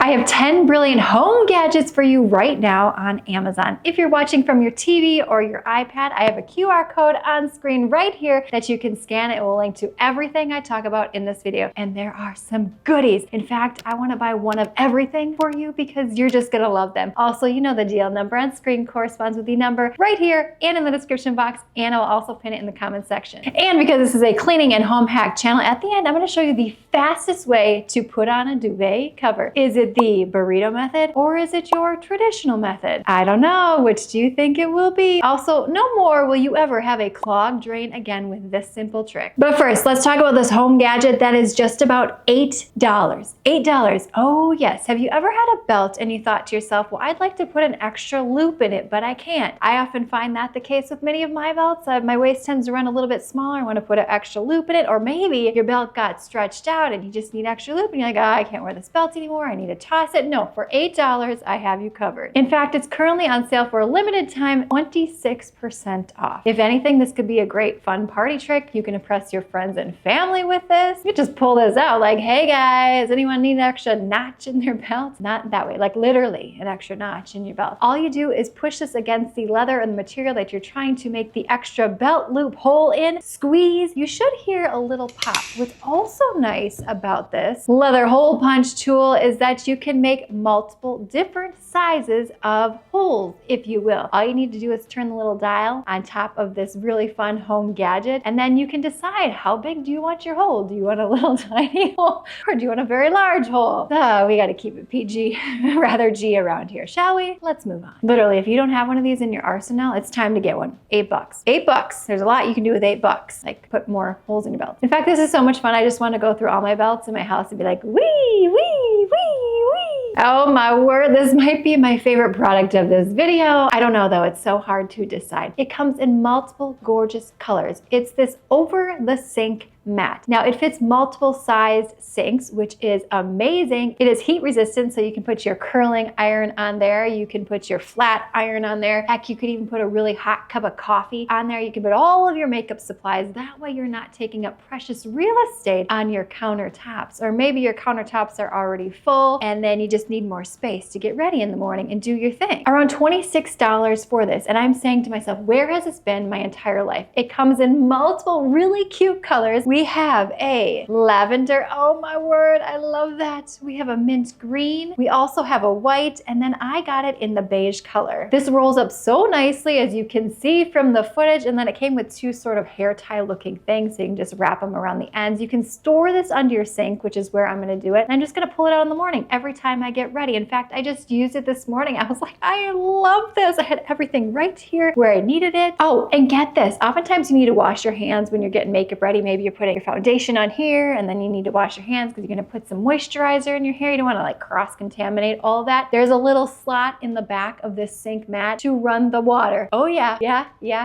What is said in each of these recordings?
I have 10 brilliant home gadgets for you right now on Amazon. If you're watching from your TV or your iPad, I have a QR code on screen right here that you can scan. It will link to everything I talk about in this video. And there are some goodies. In fact, I want to buy one of everything for you because you're just going to love them. Also, you know the deal. Number on screen corresponds with the number right here and in the description box. And I will also pin it in the comment section. And because this is a cleaning and home hack channel, at the end, I'm going to show you the fastest way to put on a duvet cover. Is it the burrito method or is it your traditional method? I don't know. Which do you think it will be? Also, no more will you ever have a clogged drain again with this simple trick. But first, let's talk about this home gadget that is just about $8. $8. Oh yes. Have you ever had a belt and you thought to yourself, well, I'd like to put an extra loop in it, but I can't. I often find that the case with many of my belts. My waist tends to run a little bit smaller. I want to put an extra loop in it, or maybe your belt got stretched out and you just need extra loop and you're like, oh, I can't wear this belt anymore. I need to toss it. No, for $8, I have you covered. In fact, it's currently on sale for a limited time, 26% off. If anything, this could be a great fun party trick. You can impress your friends and family with this. You just pull this out like, hey guys, anyone need an extra notch in their belt? Not that way, like literally an extra notch in your belt. All you do is push this against the leather and the material that you're trying to make the extra belt loop hole in, squeeze. You should hear a little pop. What's also nice about this leather hole punch tool is that you can make multiple different sizes of holes, if you will. All you need to do is turn the little dial on top of this really fun home gadget, and then you can decide how big do you want your hole. Do you want a little tiny hole or do you want a very large hole? So we got to keep it PG, rather G around here, shall we? Let's move on. Literally, if you don't have one of these in your arsenal, it's time to get one. $8. $8. There's a lot you can do with $8. Like put more holes in your belt. In fact, this is so much fun. I just want to go through all my belts in my house and be like, wee, wee, wee, wee. Oh my word, this might be my favorite product of this video. I don't know though, it's so hard to decide. It comes in multiple gorgeous colors. It's this over the sink mat. Now it fits multiple sized sinks, which is amazing. It is heat resistant, so you can put your curling iron on there. You can put your flat iron on there. Heck, you could even put a really hot cup of coffee on there. You can put all of your makeup supplies. That way you're not taking up precious real estate on your countertops. Or maybe your countertops are already full and then you just need more space to get ready in the morning and do your thing. Around $26 for this. And I'm saying to myself, where has this been my entire life? It comes in multiple really cute colors. We have a lavender. Oh my word, I love that. We have a mint green. We also have a white, and then I got it in the beige color. This rolls up so nicely, as you can see from the footage, and then it came with two sort of hair tie looking things, so you can just wrap them around the ends. You can store this under your sink, which is where I'm gonna do it. And I'm just gonna pull it out in the morning every time I get ready. In fact, I just used it this morning. I was like, I love this. I had everything right here where I needed it. Oh, and get this. Oftentimes you need to wash your hands when you're getting makeup ready. Maybe you're putting your foundation on here and then you need to wash your hands because you're going to put some moisturizer in your hair. You don't want to like cross-contaminate all that. There's a little slot in the back of this sink mat to run the water. Oh yeah.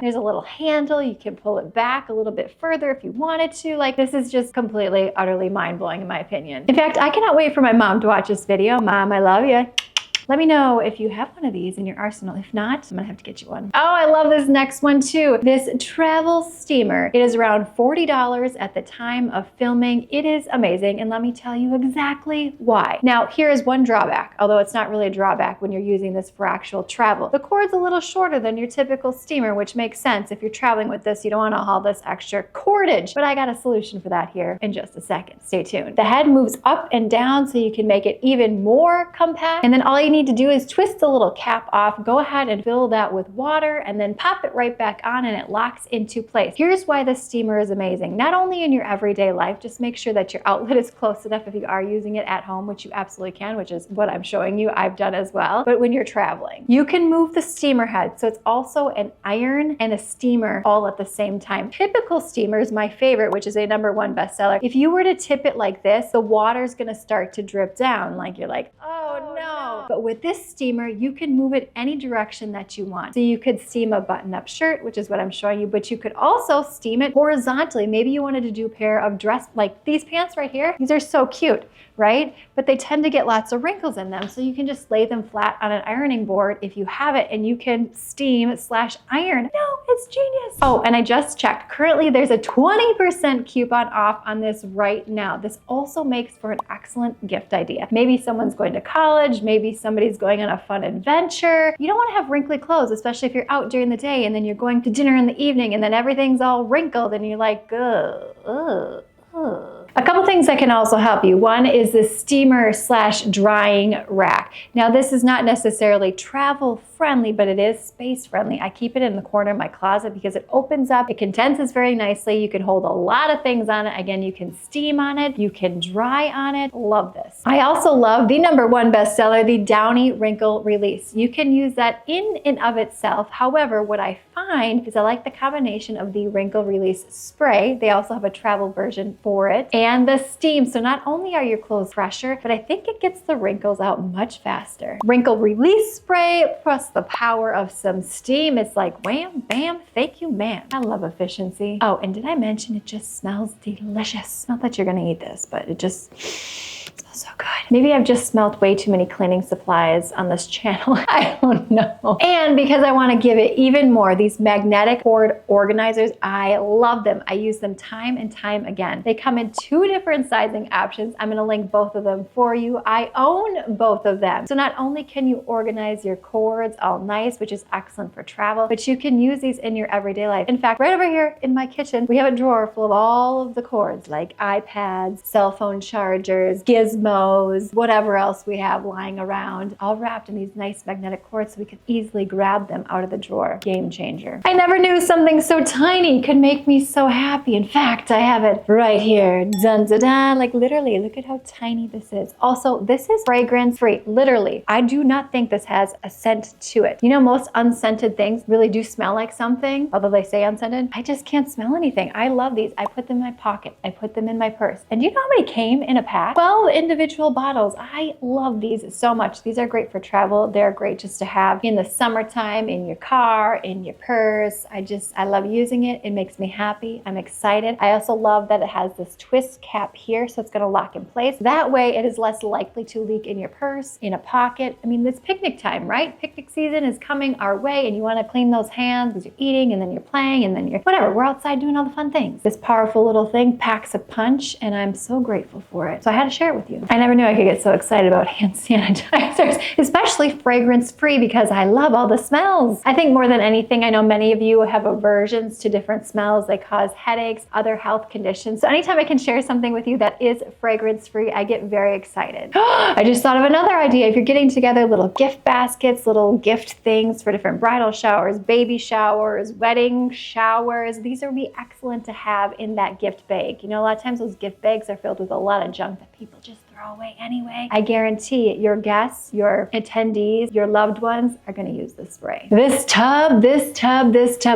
There's a little handle. You can pull it back a little bit further if you wanted to. Like, this is just completely, utterly mind-blowing in my opinion. In fact, I cannot wait for my mom to watch this video. Mom, I love you. Let me know if you have one of these in your arsenal. If not, I'm gonna have to get you one. Oh, I love this next one too. This travel steamer. It is around $40 at the time of filming. It is amazing, and let me tell you exactly why. Now, here is one drawback, although it's not really a drawback when you're using this for actual travel. The cord's a little shorter than your typical steamer, which makes sense. If you're traveling with this, you don't wanna haul this extra cordage, but I got a solution for that here in just a second. Stay tuned. The head moves up and down so you can make it even more compact, and then all you need to do is twist the little cap off, go ahead and fill that with water, and then pop it right back on and it locks into place. Here's why this steamer is amazing. Not only in your everyday life, just make sure that your outlet is close enough if you are using it at home, which you absolutely can, which is what I'm showing you. I've done as well. But when you're traveling, you can move the steamer head. So it's also an iron and a steamer all at the same time. Typical steamers, my favorite, which is a #1 bestseller. If you were to tip it like this, the water's gonna start to drip down. Like you're like, oh no. But with this steamer, you can move it any direction that you want. So you could steam a button-up shirt, which is what I'm showing you, but you could also steam it horizontally. Maybe you wanted to do a pair of dress, like these pants right here. These are so cute, right? But they tend to get lots of wrinkles in them. So you can just lay them flat on an ironing board if you have it, and you can steam/iron. No, it's genius. Oh, and I just checked. Currently, there's a 20% coupon off on this right now. This also makes for an excellent gift idea. Maybe someone's going to college, maybe somebody's going on a fun adventure. You don't want to have wrinkly clothes, especially if you're out during the day and then you're going to dinner in the evening and then everything's all wrinkled and you're like, ugh, ugh, ugh. A couple things that can also help you. One is the steamer/drying rack. Now this is not necessarily travel friendly, but it is space friendly. I keep it in the corner of my closet because it opens up, it condenses very nicely. You can hold a lot of things on it. Again, you can steam on it, you can dry on it. Love this. I also love the #1 bestseller, the Downy Wrinkle Release. You can use that in and of itself. However, what I find is I like the combination of the Wrinkle Release spray. They also have a travel version for it, and the steam. So not only are your clothes fresher, but I think it gets the wrinkles out much faster. Wrinkle Release spray plus the power of some steam. It's like wham, bam, thank you, ma'am. I love efficiency. Oh, and did I mention it just smells delicious? Not that you're gonna eat this, but it just smells so good. Maybe I've just smelled way too many cleaning supplies on this channel. I don't know. And because I want to give it even more, these magnetic cord organizers, I love them. I use them time and time again. They come in 2 different sizing options. I'm going to link both of them for you. I own both of them. So not only can you organize your cords all nice, which is excellent for travel, but you can use these in your everyday life. In fact, right over here in my kitchen, we have a drawer full of all of the cords, like iPads, cell phone chargers, gizmos, whatever else we have lying around, all wrapped in these nice magnetic cords so we can easily grab them out of the drawer. Game changer. I never knew something so tiny could make me so happy. In fact, I have it right here. Dun, dun, dun. Like literally, look at how tiny this is. Also, this is fragrance free. Literally, I do not think this has a scent to it. You know, most unscented things really do smell like something, although they say unscented. I just can't smell anything. I love these. I put them in my pocket. I put them in my purse. And do you know how many came in a pack? 12 individual bottles. I love these so much. These are great for travel. They're great just to have in the summertime, in your car, in your purse. I love using it. It makes me happy. I'm excited. I also love that it has this twist cap here, so it's going to lock in place. That way it is less likely to leak in your purse, in a pocket. I mean, it's picnic time, right? Picnic season is coming our way and you want to clean those hands because you're eating and then you're playing and then you're whatever. We're outside doing all the fun things. This powerful little thing packs a punch and I'm so grateful for it. So I had to share it with you. I never knew I could get so excited about hand sanitizers, especially fragrance-free, because I love all the smells. I think more than anything, I know many of you have aversions to different smells. They cause headaches, other health conditions. So anytime I can share something with you that is fragrance-free, I get very excited. I just thought of another idea. If you're getting together little gift baskets, little gift things for different bridal showers, baby showers, wedding showers, these would be excellent to have in that gift bag. You know, a lot of times those gift bags are filled with a lot of junk that people just throw away anyway. I guarantee your guests, your attendees, your loved ones are going to use this spray. This tub,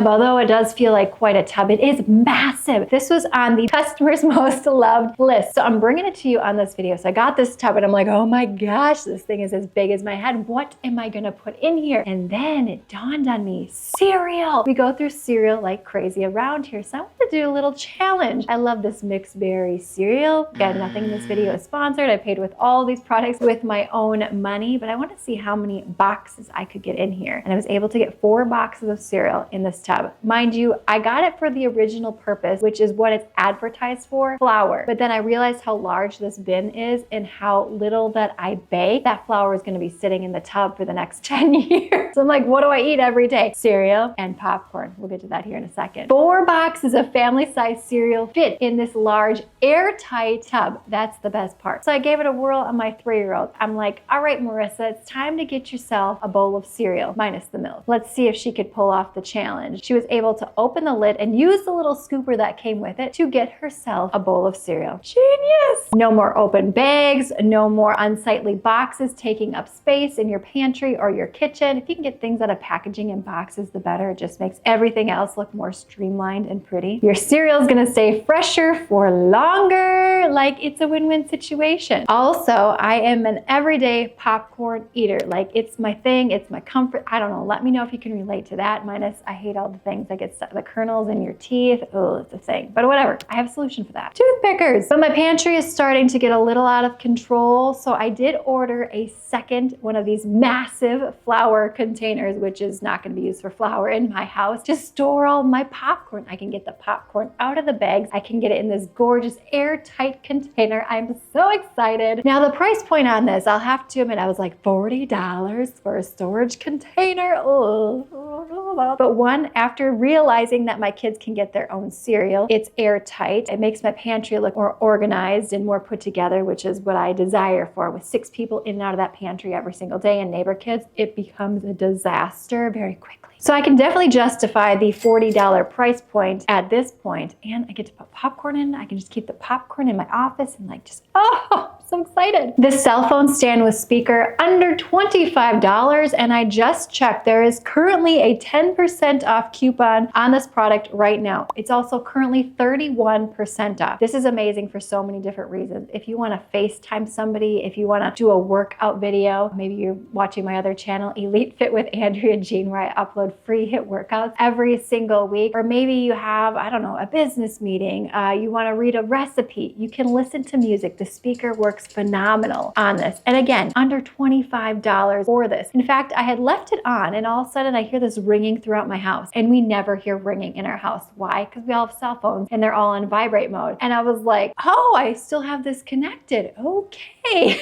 although it does feel like quite a tub, it is massive. This was on the customers' most loved list. So I'm bringing it to you on this video. So I got this tub and I'm like, oh my gosh, this thing is as big as my head. What am I going to put in here? And then it dawned on me, cereal. We go through cereal like crazy around here. So I want to do a little challenge. I love this mixed berry cereal. Again, nothing in this video is sponsored. I paid with all these products with my own money, but I want to see how many boxes I could get in here. And I was able to get 4 boxes of cereal in this tub. Mind you, I got it for the original purpose, which is what it's advertised for, flour. But then I realized how large this bin is and how little that I bake. That flour is going to be sitting in the tub for the next 10 years. So I'm like, what do I eat every day? Cereal and popcorn. We'll get to that here in a second. 4 boxes of family-sized cereal fit in this large airtight tub. That's the best part. So I gave it a whirl on my 3-year-old. I'm like, all right, Marissa, it's time to get yourself a bowl of cereal, minus the milk. Let's see if she could pull off the challenge. She was able to open the lid and use the little scooper that came with it to get herself a bowl of cereal. Genius! No more open bags, no more unsightly boxes taking up space in your pantry or your kitchen. If you can get things out of packaging in boxes, the better. It just makes everything else look more streamlined and pretty. Your cereal is gonna stay fresher for longer. Like, it's a win-win situation. Also, I am an everyday popcorn eater. Like, it's my thing, it's my comfort. I don't know, let me know if you can relate to that. Minus, I hate all the things that get stuck, the kernels in your teeth. Oh, it's a thing, but whatever. I have a solution for that. Toothpickers. But my pantry is starting to get a little out of control, so I did order a second one of these massive flour containers, which is not gonna be used for flour in my house, to store all my popcorn. I can get the popcorn out of the bags. I can get it in this gorgeous airtight container. I'm so excited. Now the price point on this, I'll have to admit, I was like $40 for a storage container. Oh. But one, after realizing that my kids can get their own cereal, it's airtight. It makes my pantry look more organized and more put together, which is what I desire for. With 6 people in and out of that pantry every single day and neighbor kids, it becomes a disaster very quickly. So I can definitely justify the $40 price point at this point, and I get to put popcorn in. I can just keep the popcorn in my office and like just, oh, I'm so excited. This cell phone stand with speaker, under $25, and I just checked. There is currently a 10% off coupon on this product right now. It's also currently 31% off. This is amazing for so many different reasons. If you want to FaceTime somebody, if you want to do a workout video, maybe you're watching my other channel, Elite Fit with Andrea Jean, where I upload free hit workouts every single week. Or maybe you have, I don't know, a business meeting. You want to read a recipe. You can listen to music. The speaker works phenomenal on this. And again, under $25 for this. In fact, I had left it on and all of a sudden I hear this ringing throughout my house, and we never hear ringing in our house. Why? Because we all have cell phones and they're all on vibrate mode. And I was like, oh, I still have this connected. Okay.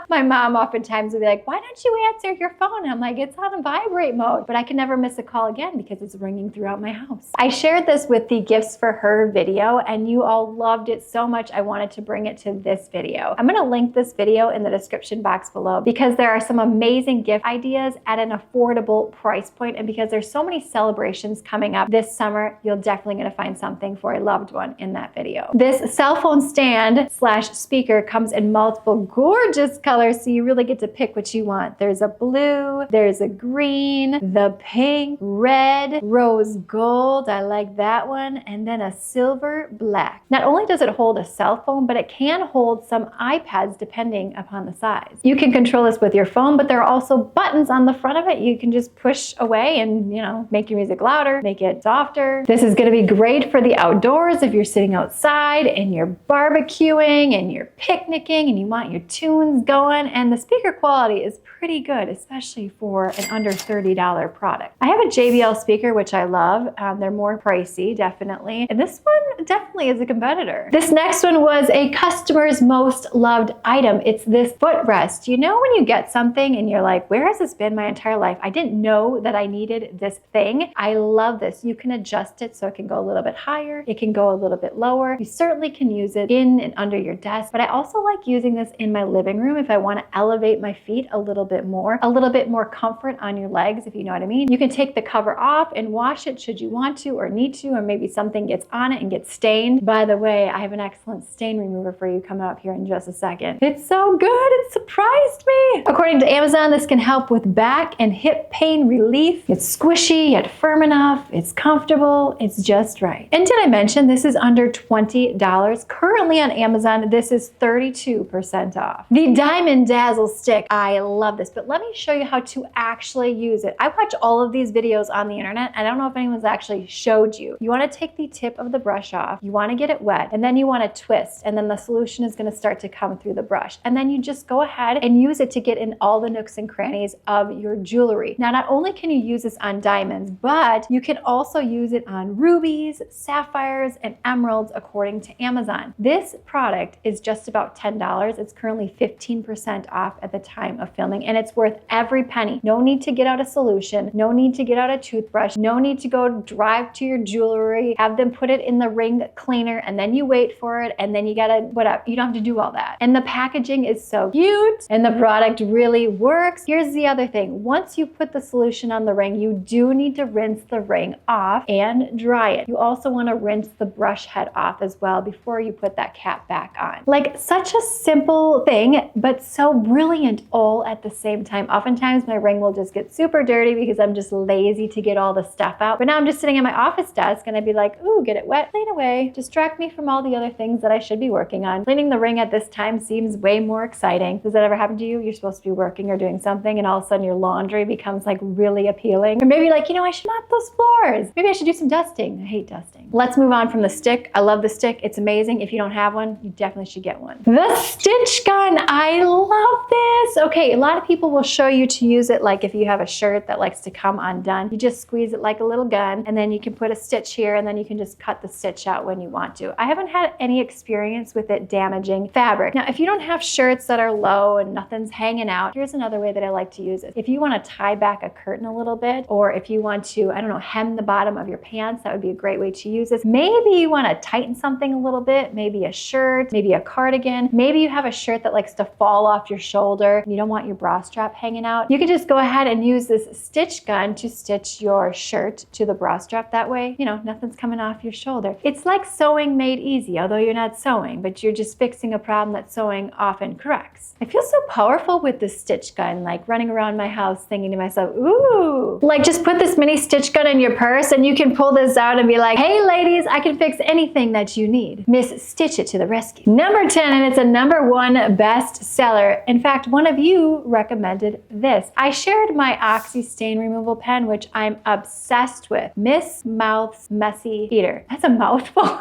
My mom oftentimes would be like, why don't you answer your phone? And I'm like, it's on vibrate mode, but I can never miss a call again because it's ringing throughout my house. I shared this with the gifts for her video and you all loved it so much I wanted to bring it to this video. I'm gonna link this video in the description box below because there are some amazing gift ideas at an affordable price point, and because there's so many celebrations coming up this summer, you're definitely gonna find something for a loved one in that video. This cell phone stand / speaker comes in multiple gorgeous colors, so you really get to pick what you want. There's a blue, there's a green, the pink, red, rose gold, I like that one, and then a silver black. Not only does it hold a cell phone, but it can hold some iPads depending upon the size. You can control this with your phone, but there are also buttons on the front of it. You can just push away and, you know, make your music louder, make it softer. This is gonna be great for the outdoors if you're sitting outside and you're barbecuing and you're picnicking and you want your tunes going, and the speaker quality is pretty good, especially for an under $30 product. I have a JBL speaker, which I love. They're more pricey, definitely. And this one definitely is a competitor. This next one was a customer's most loved item. It's this footrest. You know when you get something and you're like, where has this been my entire life? I didn't know that I needed this thing. I love this. You can adjust it so it can go a little bit higher. It can go a little bit lower. You certainly can use it in and under your desk, but I also like using this in my living room if I want to elevate my feet a little bit more comfort on your legs, if you know what I mean. You can take the cover off and wash it should you want to or need to, or maybe something gets on it and gets stained. By the way, I have an excellent stain remover for you coming up here in just a second. It's so good, it surprised me. According to Amazon, this can help with back and hip pain relief. It's squishy yet firm enough. It's comfortable. It's just right. And did I mention this is under $20? Currently on Amazon, this is 32% off. The Diamond Dazzle stick. I love this, but let me show you how to actually use it. I watch all of these videos on the internet. I don't know if anyone's actually showed you. You want to take the tip of the brush off. You want to get it wet, and then you want to twist, and then the solution is going to start to come through the brush. And then you just go ahead and use it to get in all the nooks and crannies of your jewelry. Now, not only can you use this on diamonds, but you can also use it on rubies, sapphires, and emeralds, according to Amazon. This product is just about $10. It's currently 15% off at the time of filming, and it's worth every penny. No need to get out a solution, no need to get out a toothbrush, no need to go drive to your jewelry, have them put it in the ring cleaner, and then you wait for it, and then you gotta, whatever. You don't have to do do all that. And the packaging is so cute and the product really works. Here's the other thing. Once you put the solution on the ring, you do need to rinse the ring off and dry it. You also want to rinse the brush head off as well before you put that cap back on. Like, such a simple thing, but so brilliant all at the same time. Oftentimes my ring will just get super dirty because I'm just lazy to get all the stuff out. But now I'm just sitting at my office desk and I'd be like, ooh, get it wet, clean away, distract me from all the other things that I should be working on. Cleaning the ring at this time seems way more exciting. Does that ever happen to you? You're supposed to be working or doing something and all of a sudden your laundry becomes like really appealing. Or maybe like, I should mop those floors. Maybe I should do some dusting. I hate dusting. Let's move on from the stick. I love the stick. It's amazing. If you don't have one, you definitely should get one. The stitch gun. I love this. Okay, a lot of people will show you to use it like if you have a shirt that likes to come undone. You just squeeze it like a little gun and then you can put a stitch here and then you can just cut the stitch out when you want to. I haven't had any experience with it damaging fabric. Now, if you don't have shirts that are low and nothing's hanging out, here's another way that I like to use it. If you want to tie back a curtain a little bit, or if you want to, I don't know, hem the bottom of your pants, that would be a great way to use this. Maybe you want to tighten something a little bit, maybe a shirt, maybe a cardigan. Maybe you have a shirt that likes to fall off your shoulder and you don't want your bra strap hanging out. You can just go ahead and use this stitch gun to stitch your shirt to the bra strap. That way, nothing's coming off your shoulder. It's like sewing made easy, although you're not sewing, but you're just fixing a problem that sewing often corrects. I feel so powerful with this stitch gun, like running around my house thinking to myself, ooh, like just put this mini stitch gun in your purse and you can pull this out and be like, hey ladies, I can fix anything that you need. Miss Stitch It to the rescue. Number 10, and it's a #1 best seller. In fact, one of you recommended this. I shared my Oxy stain removal pen, which I'm obsessed with. Miss Mouth's Messy Eater. That's a mouthful.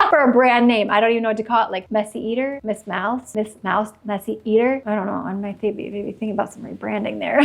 For a brand name. I don't even know what to call it, like Messy Eater, Miss Mouse Messy Eater. I don't know, I might maybe thinking about some rebranding there.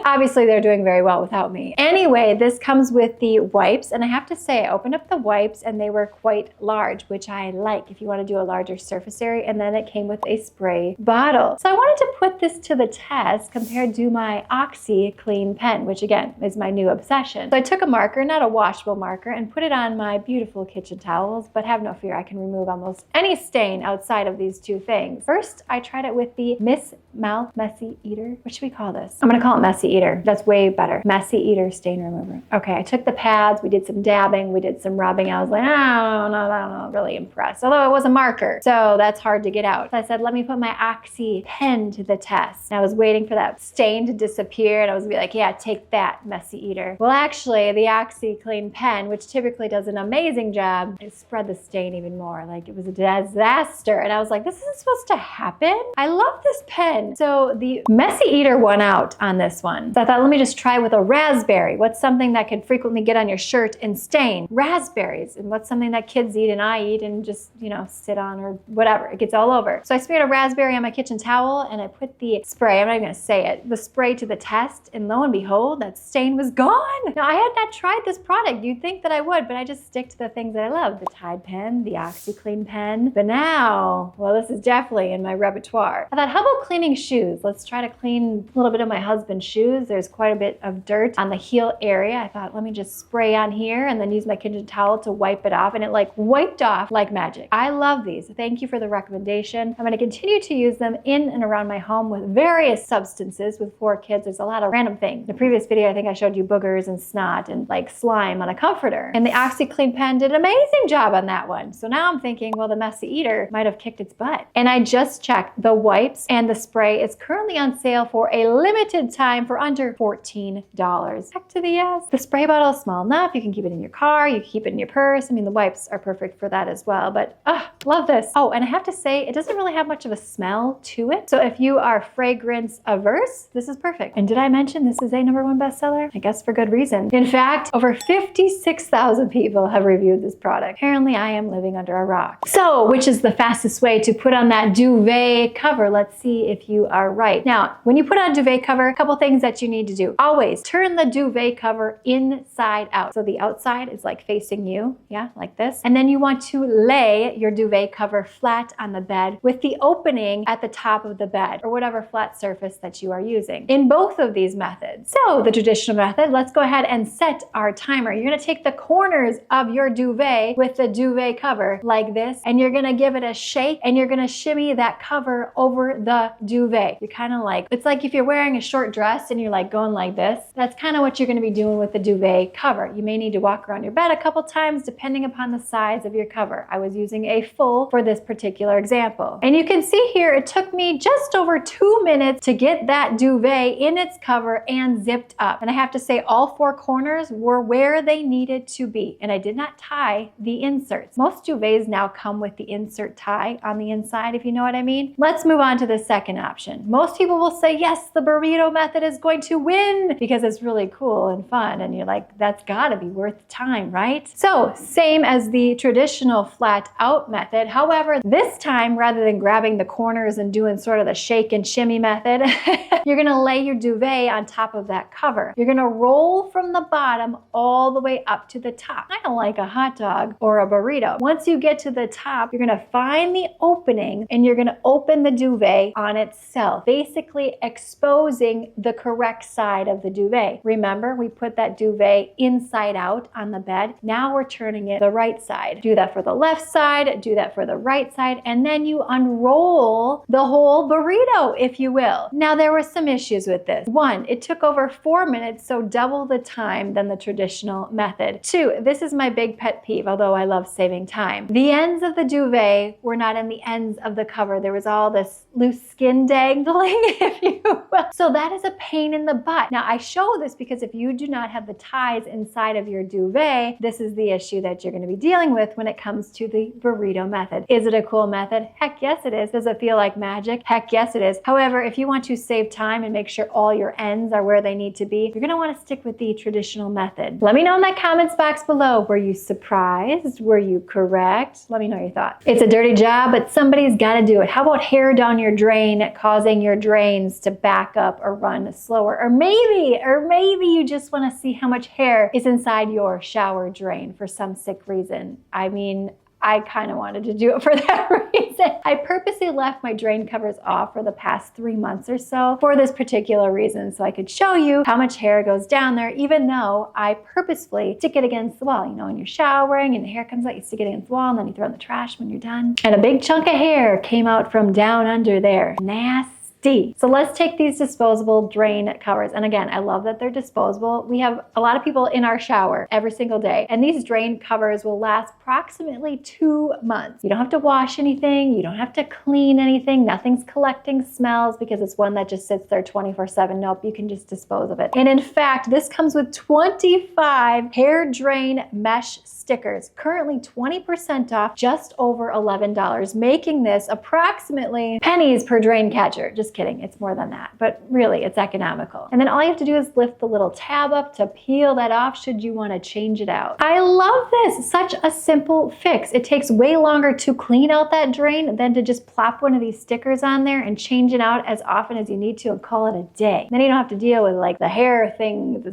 Obviously they're doing very well without me. Anyway, this comes with the wipes, and I have to say, I opened up the wipes and they were quite large, which I like if you want to do a larger surface area, and then it came with a spray bottle. So I wanted to put this to the test compared to my Oxy Clean pen, which again is my new obsession. So I took a marker, not a washable marker, and put it on my beautiful kitchen towels, but have no fear, I can remove almost any stain outside of these two things. First, I tried it with the Miss Mouth Messy Eater. What should we call this? I'm gonna call it Messy Eater. That's way better. Messy Eater stain remover. Okay, I took the pads, we did some dabbing, we did some rubbing. I was like, I'm not really impressed. Although it was a marker, so that's hard to get out. So I said, let me put my Oxy pen to the test. And I was waiting for that stain to disappear, and I was like, yeah, take that, Messy Eater. Well, actually, the Oxy Clean pen, which typically does an amazing job, it spread the stain even more. Like, it was a disaster. And I was like, this isn't supposed to happen. I love this pen. So the Messy Eater won out on this one. So I thought, let me just try with a raspberry. What's something that could frequently get on your shirt and stain? Raspberries. And what's something that kids eat and I eat and just, sit on or whatever. It gets all over. So I smeared a raspberry on my kitchen towel and I put the spray, I'm not even gonna say it, the spray to the test, and lo and behold, that stain was gone. Now, I had not tried this product. You'd think that I would, but I just stick to the things that I love. The Tide pen, the OxyClean pen. But now, well, this is definitely in my repertoire. I thought, how about cleaning shoes? Let's try to clean a little bit of my husband's shoes. There's quite a bit of dirt on the heel area. I thought, let me just spray on here and then use my kitchen towel to wipe it off, and it like wiped off like magic. I love these. Thank you for the recommendation. I'm going to continue to use them in and around my home with various substances. With 4 kids, there's a lot of random things. In the previous video, I think I showed you boogers and snot and like slime on a comforter. And the OxyClean pen did an amazing job on that one. So now I'm thinking, well, the Messy Eater might have kicked its butt. And I just checked, the wipes and the spray is currently on sale for a limited time for under $14. Heck to the yes. The spray bottle is small enough. You can keep it in your car. You can keep it in your purse. I mean, the wipes are perfect for that as well. But love this. Oh, and I have to say, it doesn't really have much of a smell to it. So if you are fragrance averse, this is perfect. And did I mention this is a #1 bestseller? I guess for good reason. In fact, over 56,000 people have reviewed this product. Apparently, I am living under a rock. So, which is the fastest way to put on that duvet cover? Let's see if you are right. Now, when you put on a duvet cover, a couple things that you need to do. Always turn the duvet cover inside out. So the outside is like facing you, yeah, like this. And then you want to lay your duvet cover flat on the bed with the opening at the top of the bed, or whatever flat surface that you are using. In both of these methods. So the traditional method, let's go ahead and set our timer. You're gonna take the corners of your duvet with the duvet cover like this, and you're gonna give it a shake, and you're gonna shimmy that cover over the duvet. You're kind of like, it's like if you're wearing a short dress and you're like going like this, that's kind of what you're gonna be doing with the duvet cover. You may need to walk around your bed a couple times depending upon the size of your cover. I was using a full for this particular example. And you can see here, it took me just over 2 minutes to get that duvet in its cover and zipped up. And I have to say all 4 corners were where they needed to be. And I did not tie the inserts. Most duvets now come with the insert tie on the inside, if you know what I mean. Let's move on to the second option. Most people will say, yes, the burrito method is going to win because it's really cool and fun. And you're like, that's gotta be worth the time, right? So same as the traditional flat out method. However, this time, rather than grabbing the corners and doing sort of the shake and shimmy method, you're gonna lay your duvet on top of that cover. You're gonna roll from the bottom all the way up to the top, kind of like a hot dog or a burrito. Once you get to the top, you're gonna find the opening and you're gonna open the duvet on itself, basically exposing the correct side of the duvet. Remember, we put that duvet inside out on the bed. Now we're turning it the right side. Do that for the left side, do that for the right side, and then you unroll the whole burrito, if you will. Now, there were some issues with this. 1, it took over 4 minutes, so double the time than the traditional method. 2, this is my big pet peeve, although I love saving time. The ends of the duvet were not in the ends of the cover. There was all this loose skin dangling, if you will. So that is a pain in the butt. Now, I show this because if you do not have the ties inside of your duvet, this is the issue that you're going to be dealing with when it comes to the burrito method. Is it a cool method? Heck yes it is. Does it feel like magic? Heck yes it is. However, if you want to save time and make sure all your ends are where they need to be, you're going to want to stick with the traditional method. Let me know in that comments box below. Were you surprised? Were you correct? Let me know your thoughts. It's a dirty job, but somebody's got to do it. How about hair down your drain, causing your drains to back up or run slower? Or maybe you just want to see how much hair is inside your shower drain for some sick reason. I mean, I kind of wanted to do it for that reason. I purposely left my drain covers off for the past 3 months or so for this particular reason, so I could show you how much hair goes down there, even though I purposefully stick it against the wall. You know, when you're showering and the hair comes out, you stick it against the wall and then you throw it in the trash when you're done. And a big chunk of hair came out from down under there. Nasty. So let's take these disposable drain covers. And again, I love that they're disposable. We have a lot of people in our shower every single day, and these drain covers will last approximately 2 months. You don't have to wash anything. You don't have to clean anything. Nothing's collecting smells because it's one that just sits there 24/7. Nope, you can just dispose of it. And in fact, this comes with 25 hair drain mesh stickers, currently 20% off, just over $11, making this approximately pennies per drain catcher. Just kidding, it's more than that, but really it's economical. And then all you have to do is lift the little tab up to peel that off should you want to change it out. I love this, such a simple fix. It takes way longer to clean out that drain than to just plop one of these stickers on there and change it out as often as you need to and call it a day. Then you don't have to deal with like the hair thing.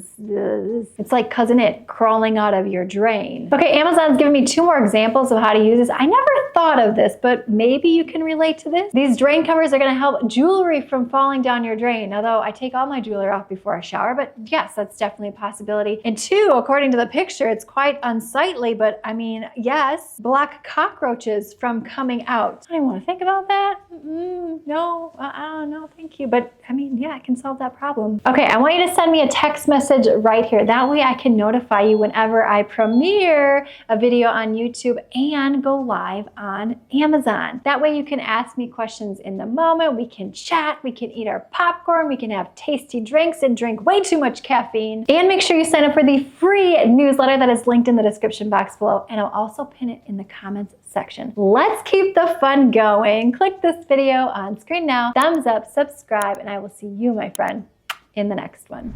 It's like Cousin It crawling out of your drain. Okay, Amazon's giving me 2 more examples of how to use this. I never thought of this, but maybe you can relate to this. These drain covers are going to help jewelry from falling down your drain. Although I take all my jewelry off before I shower, but yes, that's definitely a possibility. And 2, according to the picture, it's quite unsightly, but I mean, yes, block cockroaches from coming out. I don't want to think about that. No, no, thank you. But I mean, yeah, I can solve that problem. Okay, I want you to send me a text message right here. That way I can notify you whenever I premiere a video on YouTube and go live on Amazon. That way you can ask me questions in the moment. We can chat, we can eat our popcorn, we can have tasty drinks and drink way too much caffeine. And make sure you sign up for the free newsletter that is linked in the description box below, and I'll also pin it in the comments section. Let's keep the fun going. Click this video on screen now, thumbs up, subscribe, and I will see you, my friend, in the next one.